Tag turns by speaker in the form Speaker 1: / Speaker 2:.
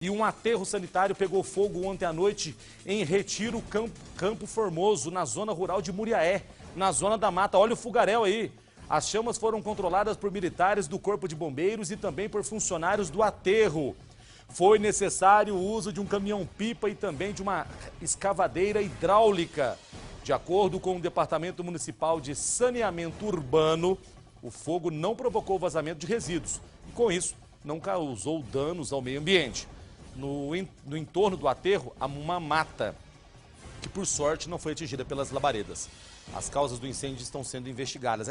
Speaker 1: E um aterro sanitário pegou fogo ontem à noite em Retiro, Campo Formoso, na zona rural de Muriaé, na zona da mata. Olha o fogaréu aí. As chamas foram controladas por militares do Corpo de Bombeiros e também por funcionários do aterro. Foi necessário o uso de um caminhão-pipa e também de uma escavadeira hidráulica. De acordo com o Departamento Municipal de Saneamento Urbano, o fogo não provocou vazamento de resíduos e, com isso, não causou danos ao meio ambiente. No entorno do aterro, há uma mata, que por sorte não foi atingida pelas labaredas. As causas do incêndio estão sendo investigadas.